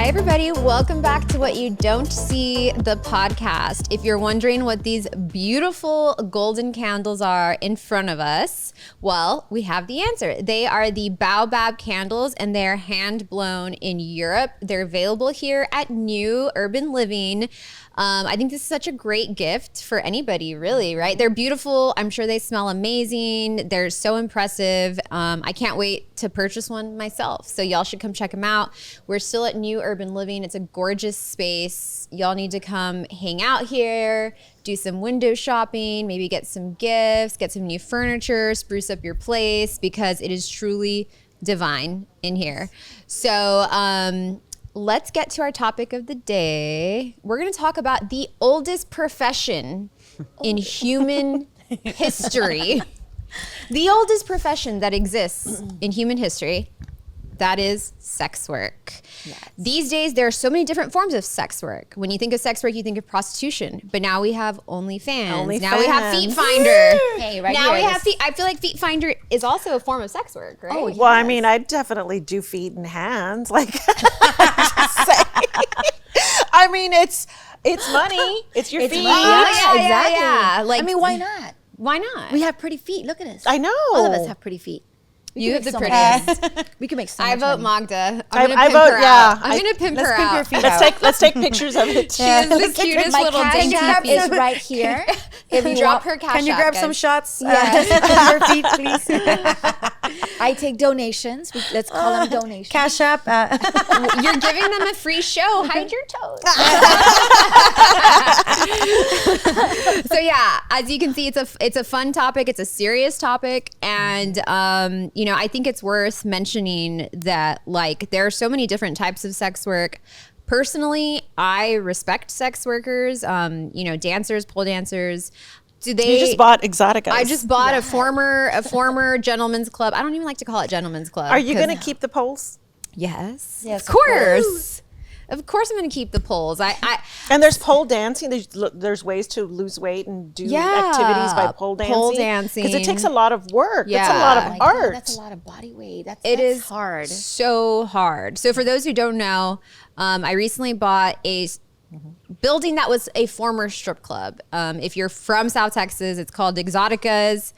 everybody. Welcome back to What You Don't See, the podcast. If you're wondering what these beautiful golden candles are in front of us, well, we have the answer. They are the Baobab candles, and they're hand blown in Europe. They're available here at New Urban Living. I think this is such a great gift for anybody, really, right? They're beautiful. I'm sure they smell amazing. They're so impressive. I can't wait to purchase one myself. So y'all should come check them out. We're still at New Urban Living. It's a gorgeous space. Y'all need to come hang out here, do some window shopping, maybe get some gifts, get some new furniture, spruce up your place, because it is truly divine in here. So, let's get to our topic of the day. We're going to talk about the oldest profession in human history. The oldest profession that exists in human history, that is sex work. Yes. These days, there are so many different forms of sex work. When you think of sex work, you think of prostitution. But now we have OnlyFans. Now we have Feet Finder. Hey, right now here, we have Feet. I feel like Feet Finder is also a form of sex work, right? Oh, yes. Well, I mean, I definitely do feet and hands. Like, I'm just saying. I mean, it's money. It's your feet. Yeah. Like, I mean, why not? Why not? We have pretty feet. Look at us. I know. All of us have pretty feet. You have the so much prettiest. money. We can make so I much vote money. Magda. I I'm gonna vote, pimp her yeah. out. I'm gonna pimp her pimp out. your feet Let's take pictures of it. She is the cutest My little cash dainty app feet. is right here. If you drop her cash Can you app, grab guys. some shots? Yes. On your feet, please. I take donations. Let's call them donations. Cash app. You're giving them a free show. Hide your toes. So yeah, as you can see, it's a fun topic. It's a serious topic, and I think it's worth mentioning that like there are so many different types of sex work. Personally, I respect sex workers. Dancers, pole dancers. You just bought Exotica. I just bought a former gentleman's club. I don't even like to call it gentleman's club. Are you going to keep the poles? Yes. Yes, Of course. Of course I'm going to keep the poles. And there's pole dancing. There's ways to lose weight and do activities by pole dancing. Pole dancing. Because it takes a lot of work. Yeah. It's a lot Oh of my God, art. that's a lot of body weight. That's hard. So hard. So for those who don't know, I recently bought a building that was a former strip club. If you're from South Texas, it's called Exotica's.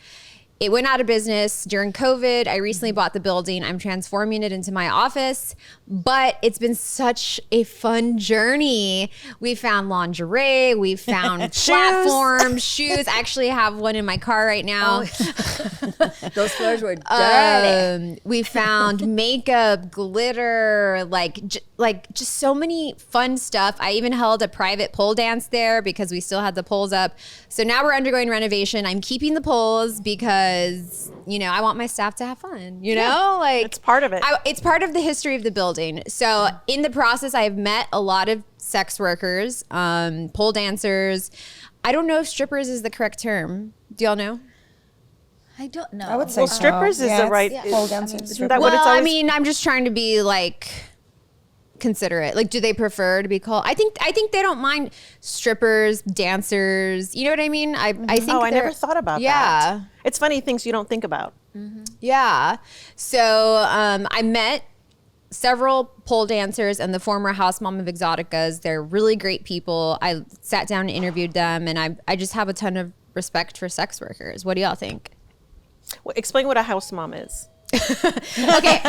It went out of business during COVID. I recently bought the building. I'm transforming it into my office, but it's been such a fun journey. We found lingerie, we found platforms, shoes. I actually have one in my car right now. Those floors were dirty. We found makeup, glitter, just so many fun stuff. I even held a private pole dance there because we still had the poles up. So now we're undergoing renovation. I'm keeping the poles because I want my staff to have fun, it's part of it. It's part of the history of the building. So in the process, I have met a lot of sex workers, pole dancers. I don't know if strippers is the correct term. Do y'all know? I don't know. I would say Well, strippers is the right. Pole dancing. Isn't that what it's Well, always? I mean, I'm just trying to be considerate. Like, do they prefer to be called? I think they don't mind strippers, dancers. You know what I mean? I think. I never thought about that. Yeah. It's funny things you don't think about. Yeah. So I met several pole dancers and the former house mom of Exotica's. They're really great people. I sat down and interviewed them, and I just have a ton of respect for sex workers. What do y'all think? Well, explain what a house mom is. Okay,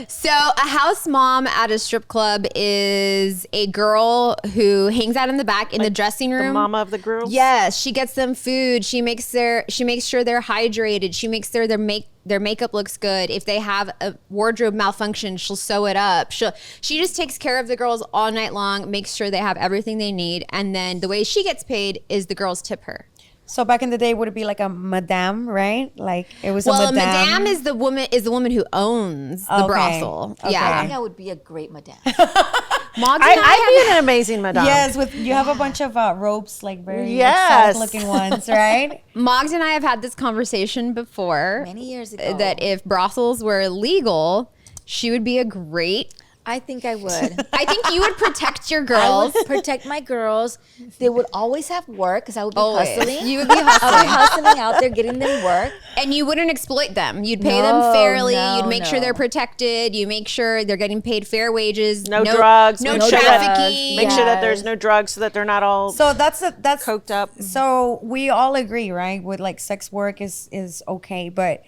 so a house mom at a strip club is a girl who hangs out in the back in the dressing room. The mama of the girls? Yes, she gets them food. She makes sure they're hydrated. She makes sure their makeup looks good. If they have a wardrobe malfunction, she'll sew it up. She just takes care of the girls all night long, makes sure they have everything they need, and then the way she gets paid is the girls tip her. So back in the day, would it be like a madame, right? Like it was Well, a madame. madame is the woman who owns the brothel. Okay. Yeah. I think I would be a great madame. I'd be an amazing madame. Yes, you have a bunch of ropes, like very Yes. exotic looking ones, right? Magda and I have had this conversation before. Many years ago. That if brothels were illegal, she would be a great I think I would. I think you would protect your I girls. would protect my girls. They would always have work because I would be Always. hustling. You would be I would hustling. be hustling out there, getting them work. And you wouldn't exploit them. You'd pay them No, fairly. no, You'd make sure no. they're protected. You make sure they're getting paid fair wages. No drugs. No Make sure that- trafficking. Make sure that there's Yes. no drugs so that they're not all So that's coked up. So we all agree, right? With like sex work is okay, but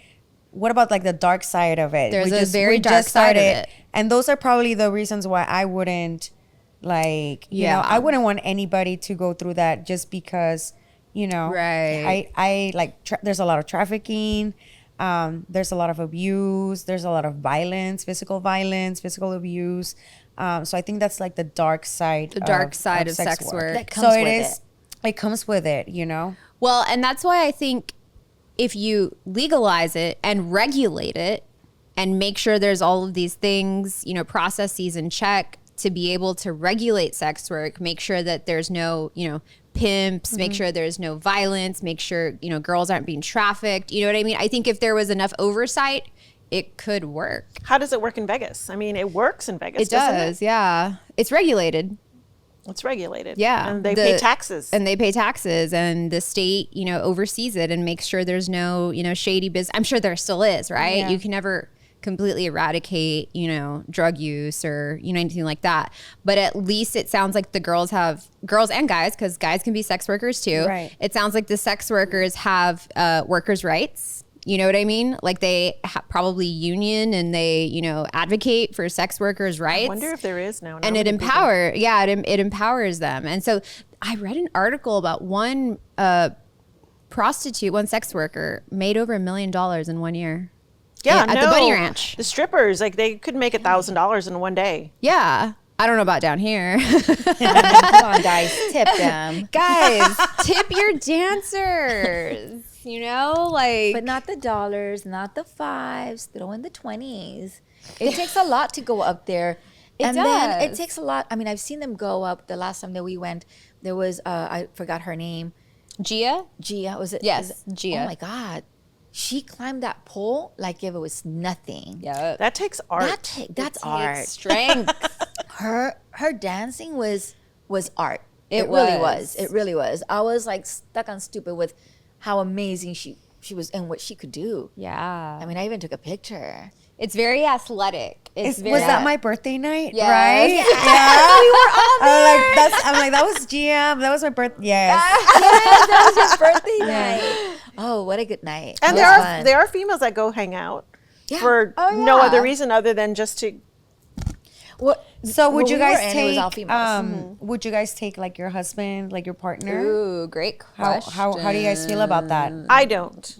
what about like the dark side of it? There's we a very dark side of it. And those are probably the reasons why I wouldn't like, you know, Yeah. I wouldn't want anybody to go through that just because, you know, Right. I like, there's a lot of trafficking. There's a lot of abuse. There's a lot of violence, physical abuse. So I think that's like the dark side. The dark side of sex work. That comes So it with is. It comes with it, you know. Well, and that's why I think if you legalize it and regulate it and make sure there's all of these things, you know, processes in check to be able to regulate sex work, make sure that there's no, you know, pimps, make sure there's no violence, make sure, you know, girls aren't being trafficked. You know what I mean? I think if there was enough oversight, it could work. How does it work in Vegas? I mean, it works in Vegas. It doesn't does, yeah. It's regulated. It's regulated. Yeah. And they pay taxes. And they pay taxes, and the state, you know, oversees it and makes sure there's no, you know, shady business. I'm sure there still is, right? Yeah. You can never completely eradicate, you know, drug use or, you know, anything like that. But at least it sounds like the girls and guys, because guys can be sex workers too. Right. It sounds like the sex workers have workers' rights. You know what I mean? Like they probably union and they, you know, advocate for sex workers' rights. I wonder if there is now. And it empowers them. And so I read an article about one prostitute, one sex worker made over $1 million in 1 year. Yeah, at the Bunny Ranch. The strippers, like they could make $1,000 in one day. Yeah. I don't know about down here. Come on, guys, tip them. Guys, tip your dancers. You know, like. But not the dollars, not the fives. Throw in the 20s. It takes a lot to go up there. Then it does. takes a lot. I mean, I've seen them go up. The last time that we went, there was, I forgot her name. Gia? Gia, was it? Yes, is it- Gia. Oh my God. She climbed that pole like if it was nothing. Yeah. That takes art. That's art. Strength. Her dancing was art. It really was. was. It really was. I was like stuck on stupid with how amazing she was and what she could do. Yeah. I mean, I even took a picture. It's very athletic. It's very, Was that my birthday night? Yes. Right? Yeah. We were all there. I'm like, that was GM. That was my birthday. Yes. That was your birthday night. Oh, what a good night. And It was fun. there are females that go hang out Yeah. for Oh, no yeah. other reason other than just to. What, So would when you we were guys in, it was all take females. would you guys take like your husband, like your partner? Ooh, great How, question. how do you guys feel about that? I don't.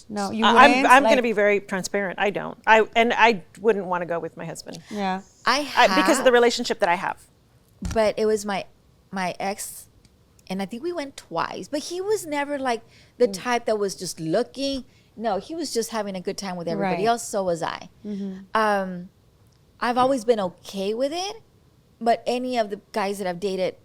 No, you wouldn't. I'm like, going to be very transparent. I don't. I wouldn't want to go with my husband Yeah. because of the relationship that I have. But it was my ex, and I think we went twice. But he was never like the type that was just looking. No, he was just having a good time with everybody Right. else. So was I. I've always been okay with it, but any of the guys that I've dated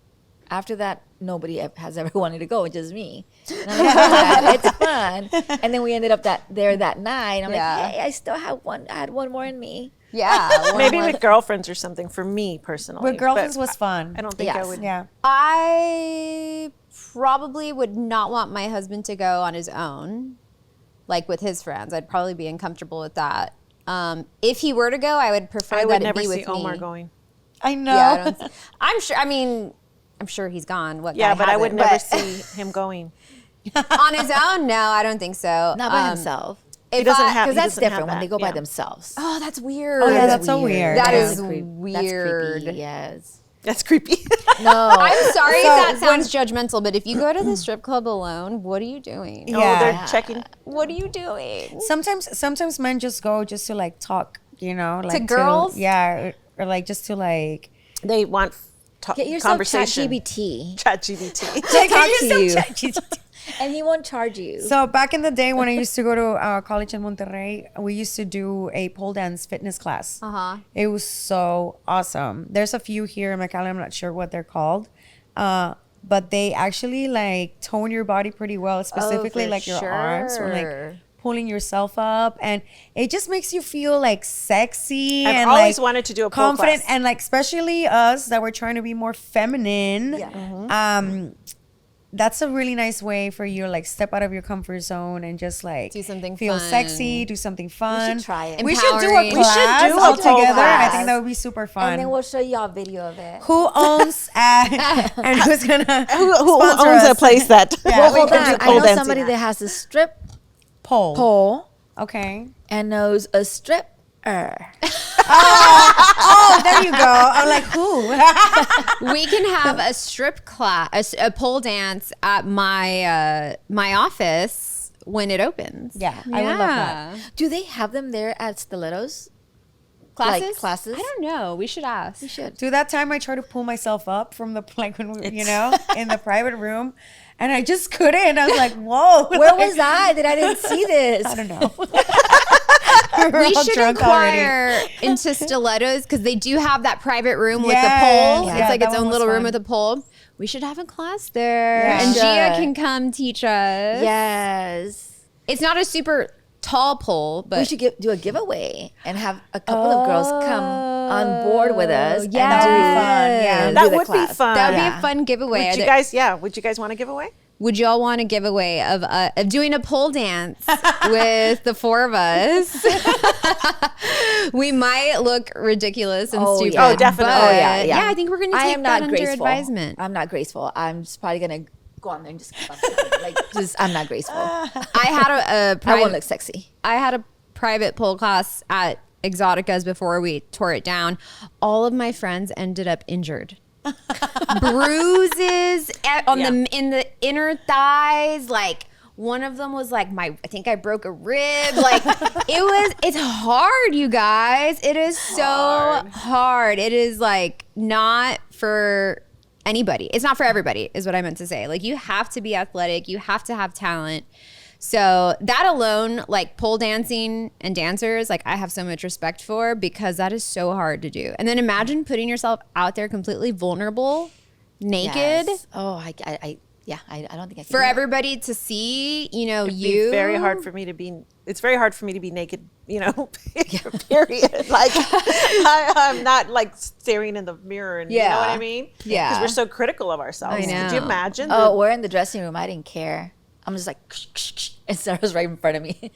after that, nobody has ever wanted to go, just me. And I'm like, "Yeah, it's fun." And then we ended up there that night. I'm Yeah. like, hey, I still have one. I had one more in me. Yeah. Maybe with girlfriends or something for me personally. With girlfriends but was fun. I don't think I Yes. would. Yeah. I probably would not want my husband to go on his own, like with his friends. I'd probably be uncomfortable with that. If he were to go, I would prefer I that would it never be see with Omar me. going. I know. Yeah, I don't, I'm sure. I mean, I'm sure he's gone. What? Yeah, guy but I would hasn't? never But see him going. on his own. No, I don't think so. Not by himself. He doesn't have. Because he that's doesn't have different when that. they go by Yeah. themselves. Oh, that's weird. Oh, yeah, That is that's so weird. That Yeah. is That's weird. creepy, yes. That's creepy. No. I'm sorry So if that sounds judgmental, but if you go to the strip club alone, what are you doing? Oh, Yeah. they're checking. What are you doing? Sometimes men just go just to like talk, you know, like girls? yeah, or like just to like They want Get yourself conversation. ChatGPT. ChatGPT. He'll talk to you. you. And he won't charge you. So back in the day when I used to go to college in Monterrey, we used to do a pole dance fitness class. Uh-huh. It was so awesome. There's a few here in McAllen. I'm not sure what they're called. But they actually like tone your body pretty well, specifically for like your arms or like sure. pulling yourself up, and it just makes you feel like sexy. I've and always like, wanted to do a pole confident, class. and like especially us that we're trying to be more feminine. Yeah. That's a really nice way for you to like step out of your comfort zone and just like Do something feel fun. sexy, do something fun. try it. We should do a Empowering. class We should do a all pole together. I class. think that would be super fun. And then we'll show y'all a video of it. Who owns and who's gonna Who sponsor owns us? a place that Well, we hold can on. do I pole know dancing somebody at? that has a strip Pole. pole Okay. and knows a stripper. Oh, there you go. I'm like, who? We can have a strip class, a pole dance at my my office when it opens. Yeah, I would love that. Do they have them there at Stilettos? Classes? Like classes? I don't know. We should ask. You should. Dude, that time I tried to pull myself up from the, like, when we, in the private room, and I just couldn't. I was like, whoa. Where was I that I didn't see this? I don't know. We all should drunk already. inquire into stilettos because they do have that private room with the Yes. pole. Yeah, It's like that its one own was little room fun. with a pole. We should have a class there. Yeah. And Sure. Gia can come teach us. Yes. It's not a super tall pole, but We should do a giveaway and have a couple of girls come on board with us. and yes. do- That would be fun, yeah. and That do the would be class. fun. that would be Yeah. a fun giveaway. Would you guys, would you guys want to give away? Would y'all want a giveaway of doing a pole dance with the four of us? We might look ridiculous and Oh, stupid. yeah. Oh, definitely. but Oh, yeah. I think we're going to I take am that not under graceful. advisement. I'm not graceful. I'm just probably gonna go on there and just keep on like I'm not graceful. I had a I won't private, look sexy. I had a private pole class at Exotica's before we tore it down. All of my friends ended up injured. Bruises in the inner thighs, like one of them was like I think I broke a rib. Like it's hard, you guys. It is so hard. It is like not for anybody. It's not for everybody is what I meant to say. Like you have to be athletic, you have to have talent. So that alone, like pole dancing and dancers, like I have so much respect for because that is so hard to do. And then imagine putting yourself out there completely vulnerable, naked Yes. Oh, I don't think I can. for do that. everybody to see, you know, It'd you. be very hard for me to be. It's very hard for me to be naked. You know, period. Like I'm not like staring in the mirror, and you know what I mean? Yeah. Because we're so critical of ourselves. I Could you know. imagine? Oh, we're in the dressing room. I didn't care. I'm just like, and Sarah's right in front of me.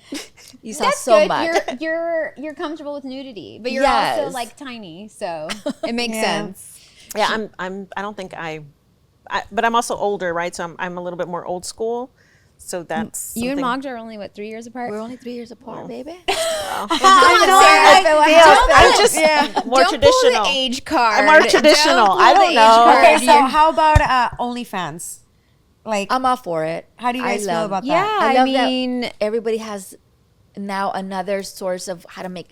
You saw That's so good. much. You're comfortable with nudity, but you're Yes. also like tiny, so it makes Yeah. sense. Yeah, I don't think but I'm also older, right? So I'm a little bit more old school. So that's You and something- Magda are only 3 years apart. We're only 3 years apart, baby. I'm just more Don't traditional. pull the age card. I'm more traditional. Don't pull I the don't age know. card. Okay, so You're- how about OnlyFans? Like, I'm all for it. how do you guys feel love- about yeah, that? I I love mean, that everybody has now another source of how to make,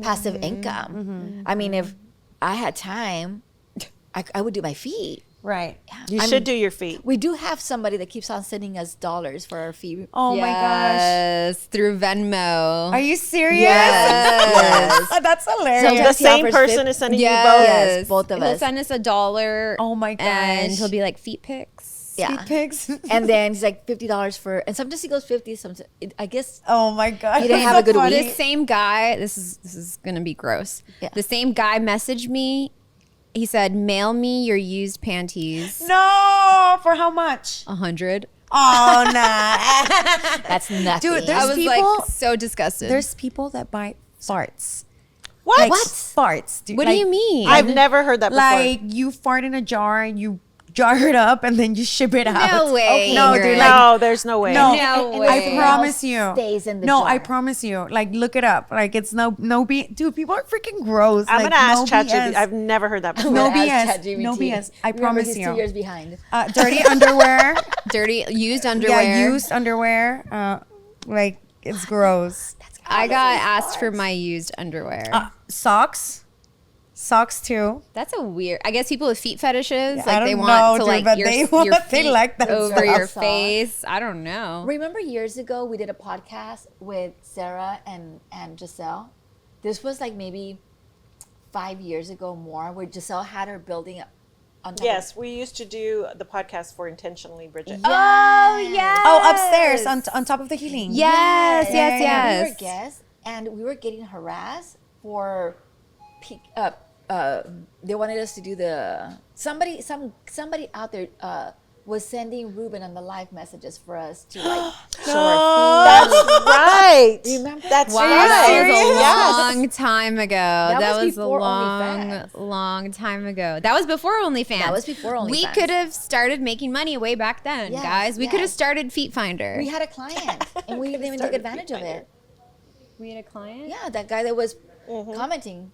passive income. I mean, if I had time, I would do my feet. Right. You should do your feet. We do have somebody that keeps on sending us dollars for our fee. Oh my gosh. yes, through Venmo. Are you serious? Yes. That's hilarious. Sometimes The he same offers person 50. is sending Yes. you both. Yes, both of He'll us. send us $1. Oh my And gosh. he'll be like feet pics. Yeah. Feet pics. And then he's like $50 for, and sometimes he goes 50. Sometimes I guess Oh my gosh. You didn't that's have a good funny. week? This same guy, this is gonna be gross. Yeah. The same guy messaged me. He said, "Mail me your used panties." No, for how much? 100. Oh, nah. that's nothing. Dude, I there's was people- like so disgusted. There's people that buy farts. What? Like farts. Dude. what do Like- you mean? I've never heard that before. Like you fart in a jar and you jar it up and then you ship it out. No way. No, Ingrid. dude. no, there's no way. No, No and way. I promise you. stays in the no, jar. I promise you. Like, look it up. Like, it's no dude. People are freaking gross. I'm like, gonna ask no ChatGPT. BS. I've never heard that before. No Ask BS. ChatGPT. No BS. I Remember, promise he's you. 2 years behind. Dirty underwear. Dirty used underwear. Yeah, used underwear. Like it's gross. I got asked for my used underwear. Socks. Socks too. That's a weird. I guess people with feet fetishes, I like they don't want know, to dude, like but your, they your want- they feet like that over stuff. your Sock. face. I don't know. Remember years ago we did a podcast with Sarah and Giselle? This was like maybe 5 years ago more, where Giselle had her building on top Yes, we used to do the podcast for Intentionally Bridget. Oh, yes. Oh, upstairs on top of the healing. Yes, of, yes, We yes. were guests, and we were getting harassed for they wanted us to do the somebody out there was sending Ruben on the live messages for us to like show our That's feet. right. Remember? That's Wow, right. that was a Yes. long time ago. That was was a before long, OnlyFans. long time ago. That was before OnlyFans. That was before We OnlyFans. could have started making money way back then, Yes, guys. We could have yes. started Feet Finder. We had a client, and we didn't even take advantage of it. We had a client? Yeah, that guy that was commenting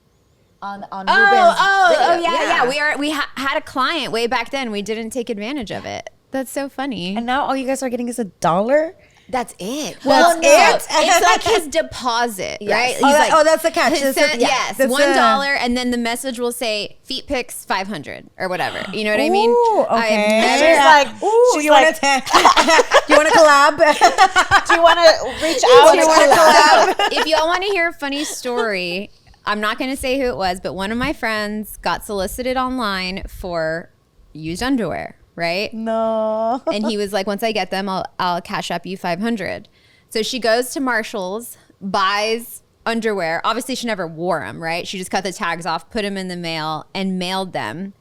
on Ruben's Oh, video. yeah. We had a client way back then. We didn't take advantage of it. That's so funny. And now all you guys are getting is $1. That's it. Well, That's it? It's like his deposit, right? Yes. Oh, that's the catch. His That's yes, that's $1, and then the message will say feet pics 500 or whatever. You know what I mean? Ooh, I've okay. never- She's like, Ooh, she's you like, want to you want to collab? do you want to reach out and collab? So, if y'all want to hear a funny story, I'm not going to say who it was, but one of my friends got solicited online for used underwear, right? No. And he was like, once I get them, I'll cash up you 500. So she goes to Marshall's, buys underwear. Obviously, she never wore them, right? She just cut the tags off, put them in the mail, and mailed them.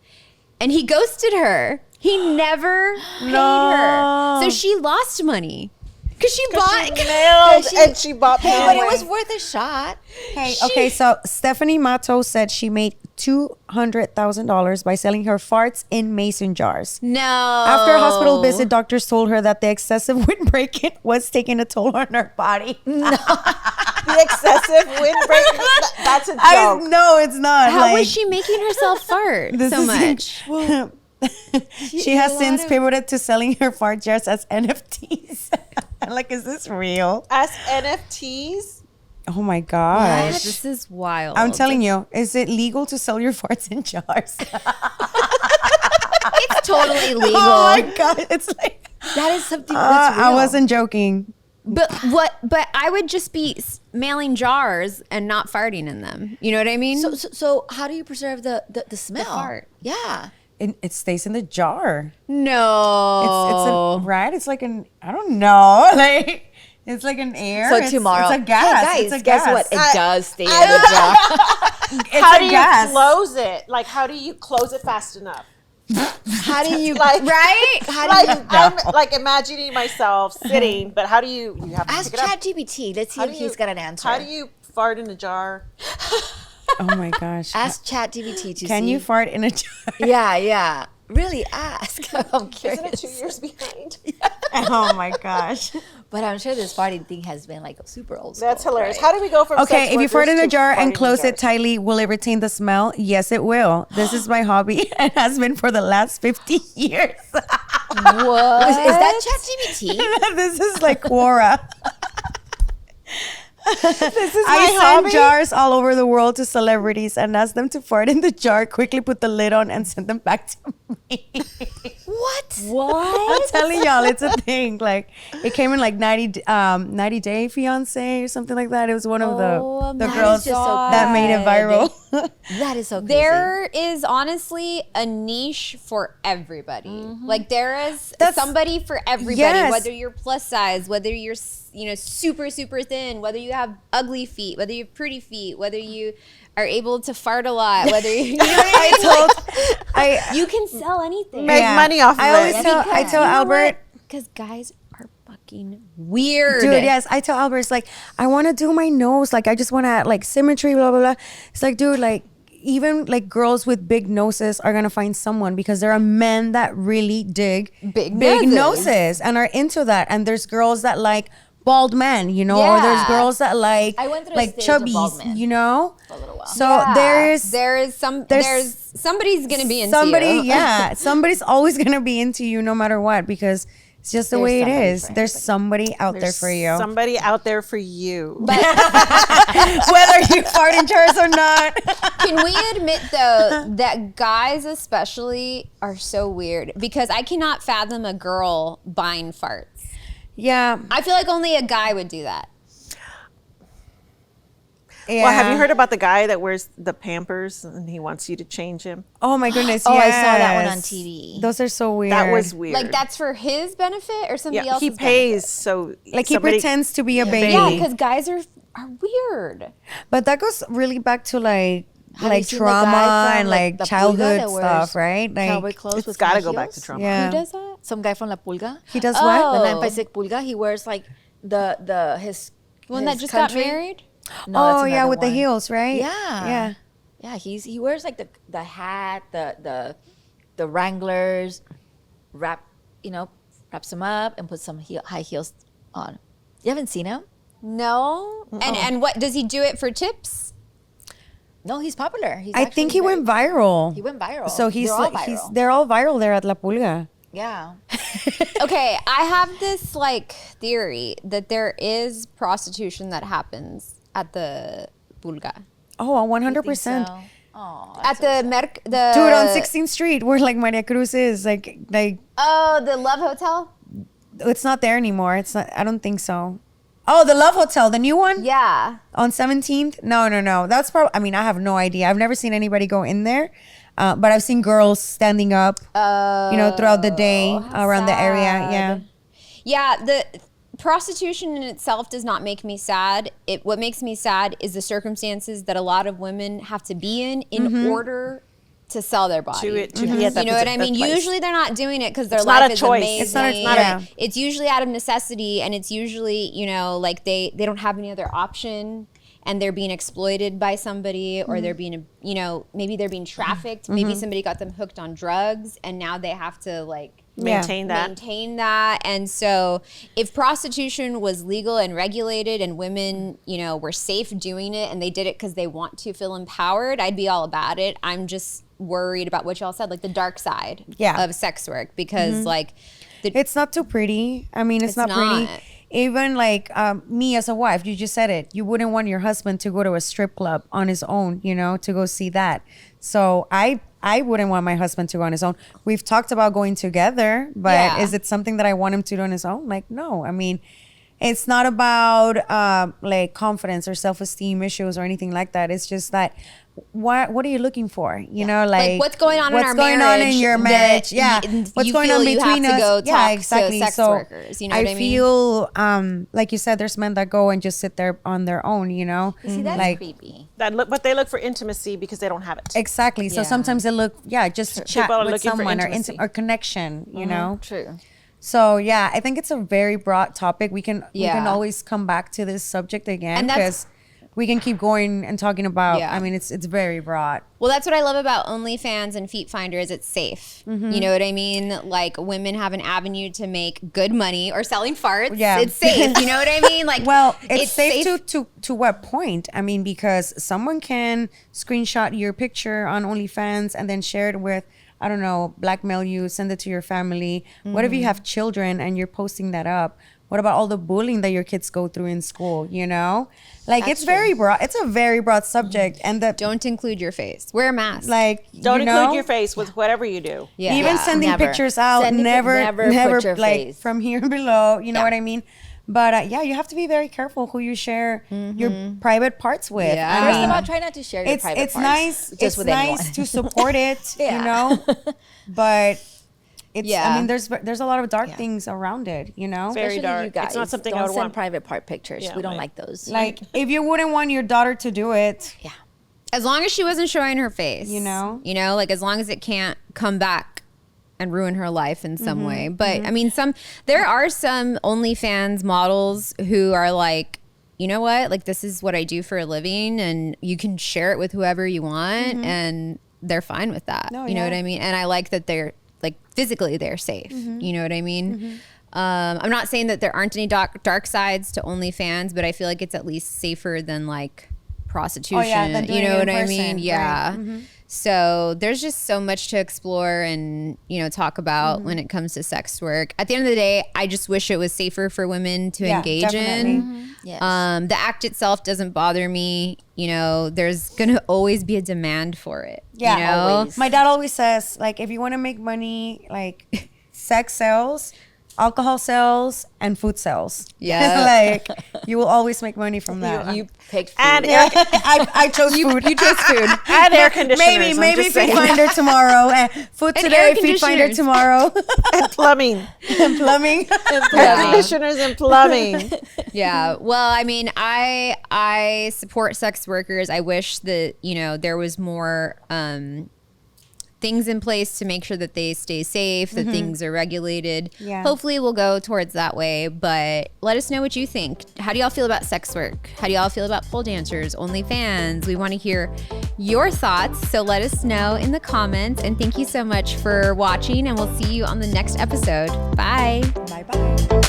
And he ghosted her. He never paid her. So she lost money. Because she bought... She mailed and she bought Hey, but it pants. was worth a shot. Hey, okay, so Stephanie Mato said she made $200,000 by selling her farts in mason jars. No. After a hospital visit, doctors told her that the excessive windbreak was taking a toll on her body. The excessive windbreak. That's a joke. No, it's not. How like, was she making herself fart this so is- much? she has since pivoted to selling her fart jars as NFTs. Like, is this real? As NFTs. Oh my gosh. This is wild. I'm telling you, is it legal to sell your farts in jars? It's totally legal. Oh my god, it's like That is something that's real. I wasn't joking. But I would just be mailing jars and not farting in them. You know what I mean? So how do you preserve the smell? fart. Yeah. It stays in the jar. no. It's right. It's like an I don't know. Like it's like an air. So It's- tomorrow, it's a gas. Hey guys, it's a guess gas. what? It does stay in the jar. It's How a do you gas. close it? Like, how do you close it fast enough? How do you Like, Right? How do you I'm like imagining myself sitting, but how do you have to ask pick it up? ChatGPT? Let's see How if do he's you- got an answer. How do you fart in a jar? Oh my gosh. ask ChatGPT to Can see? you fart in a jar? Yeah. Really ask. I'm curious. Isn't it 2 years behind? Oh my gosh. But I'm sure this farting thing has been like super old school. That's hilarious. right? How do we go from Okay, sex if you fart workers in a to jar and farting in close it jars? tightly, will it retain the smell? Yes, it will. This is my hobby and has been for the last 50 years. What? Is that ChatGPT? This is like Quora. This is I my send hobby. jars all over the world to celebrities and ask them to fart in the jar, quickly put the lid on, and send them back to me. What? I'm telling y'all, it's a thing. Like, it came in like 90 Day Fiance or something like that. It was one of Oh the my girls just so that made it viral. That is so crazy. There is honestly a niche for everybody. Like there is somebody for everybody, Yes. whether you're plus size, whether you're super thin, whether you have ugly feet, whether you have pretty feet, whether you are able to fart a lot, whether you know what I mean? You can sell anything. Make money off of I it. always tell Albert, Because guys are fucking weird. dude, yes, I tell Albert, it's like, I want to do my nose. Like, I just want to like symmetry, blah, blah, blah. It's like, dude, like, even like girls with big noses are going to find someone because there are men that really dig Big noses and are into that. And there's girls that like bald men, you know, or there's Yeah. girls that like I went through a like stage of bald chubbies, men you know? for a little while. So Yeah. there's somebody's gonna be into somebody, you. yeah, somebody's always gonna be into you no matter what because it's just the There's way it somebody is. for There's somebody out there for you, Somebody out there for you. whether you fart in jars or not. Can we admit though that guys especially are so weird because I cannot fathom a girl buying farts. Yeah, I feel like only a guy would do that. Well, have you heard about the guy that wears the Pampers and he wants you to change him? Oh my goodness. Oh, I saw that one yes. on TV. Those are so weird. That was weird. Like that's for his benefit or somebody yeah, else's he pays benefit? so like he somebody- pretends to be a baby. Yeah, because guys are weird. But that goes really back to like Have you like seen the guy trauma from, and like, like the childhood Pulga that stuff, wears right? Cowboy Like clothes It's with got to high go back to heels? trauma. yeah. Who does that? Some guy from La Pulga. He does Oh. what? The 956 Pulga. He wears like his One his that just country. got married? No, Oh that's yeah, another with the one. heels, right? Yeah. Yeah. Yeah, he wears like the hat, the Wranglers, wraps them up and puts some high heels on. You haven't seen him? No. And what does he do it for tips? No, he's popular. He's I think actually he went viral. He went viral. So They're all viral. they're all viral there at La Pulga. Yeah. Okay, I have this like theory that there is prostitution that happens at the Pulga. Oh, You think 100%. so? Oh, At the the Dude, on 16th Street, where like Maria Cruz is, like Oh, the Love Hotel? it's not there anymore. It's not. I don't think so. Oh, the Love Hotel, the new one Yeah. on 17th. No. That's probably. I mean, I have no idea. I've never seen anybody go in there, but I've seen girls standing up, throughout the day around the area. Yeah. Yeah, the prostitution in itself does not make me sad. What makes me sad is the circumstances that a lot of women have to be in order to sell their body. to be at that You know what I that mean? place. Usually they're not doing it because their It's not life a is choice. amazing. It's not a- It's usually out of necessity, and it's usually, like they don't have any other option, and they're being exploited by somebody, or they're being, maybe they're being trafficked. Maybe somebody got them hooked on drugs, and now they have to like maintain that. maintain that. And so if prostitution was legal and regulated and women, were safe doing it and they did it because they want to feel empowered, I'd be all about it. I'm just worried about what y'all said, like the dark side of sex work, because like It's not too pretty. I mean, it's not pretty. not. Even like me as a wife, you just said it. You wouldn't want your husband to go to a strip club on his own, to go see that. So I wouldn't want my husband to go on his own. We've talked about going together, but Yeah. is it something that I want him to do on his own? Like, no. I mean, it's not about like confidence or self-esteem issues or anything like that. It's just that what are you looking for? Like what's going on in our what's going on in marriage your that marriage? Yeah, you what's going feel on you between have to us? go Yeah, talk to exactly. sex So workers, you know what I mean? feel like you said, there's men that go and just sit there on their own. See, that's like creepy. But they look for intimacy because they don't have it. exactly. So Yeah. sometimes they look just to chat People are with looking for someone or intimacy. or connection. True. So yeah, I think it's a very broad topic. We can Yeah. always come back to this subject again And that's- because we can keep going and talking about. Yeah. I mean, it's very broad. Well, that's what I love about OnlyFans and Feet Finder is it's safe. You know what I mean? Like women have an avenue to make good money or selling farts. Yeah. It's safe. You know what I mean? Like, Well, it's safe to what point? I mean, because someone can screenshot your picture on OnlyFans and then share it with, I don't know, blackmail you, send it to your family. What if you have children and you're posting that up? What about all the bullying that your kids go through in school? Like That's it's very broad. It's a very broad subject, and don't include your face. Wear a mask. like Don't you include know, your face with whatever you do. Yeah. even Yeah. sending Never. pictures out, never put your like face. from here below. You know Yeah. what I mean? But yeah, you have to be very careful who you share your private parts with. Yeah. I First mean, of all, try not to share your private it's parts. nice. Just It's with nice anyone. to support it. Yeah. But it's. Yeah. I mean, there's a lot of dark things around it. Very Especially dark. you guys. It's not something don't I would send want. private part pictures. Yeah, we don't right. like those. Like if you wouldn't want your daughter to do it, yeah. As long as she wasn't showing her face. Like as long as it can't come back and ruin her life in some way. But I mean, there are some OnlyFans models who are like, you know what? Like this is what I do for a living, and you can share it with whoever you want, and they're fine with that. No, you know yeah. what I mean? And I like that they're like physically they're safe. You know what I mean? I'm not saying that there aren't any dark sides to OnlyFans, but I feel like it's at least safer than like prostitution. than doing You know it in what I person, mean? right. Yeah. So there's just so much to explore and talk about when it comes to sex work. At the end of the day, I just wish it was safer for women to Yeah, engage definitely. in. Yes. The act itself doesn't bother me. There's gonna always be a demand for it. Yeah, you know? always. my dad always says, like, if you want to make money, like, sex sells, alcohol sales and food sales. Yeah. Like you will always make money from that. You picked food. And I chose food. You chose food. and air conditioners. Maybe I'm just Feed saying. Finder tomorrow. Food And today, air Feed Finder conditioners. tomorrow. and plumbing. And plumbing. Air conditioners and plumbing. Yeah. Well, I mean, I support sex workers. I wish that, you know, there was more things in place to make sure that they stay safe, that things are regulated. Yeah. Hopefully we'll go towards that way, but let us know what you think. How do y'all feel about sex work? How do y'all feel about pole dancers, OnlyFans? We want to hear your thoughts, so let us know in the comments. And thank you so much for watching, and we'll see you on the next episode. Bye. Bye-bye.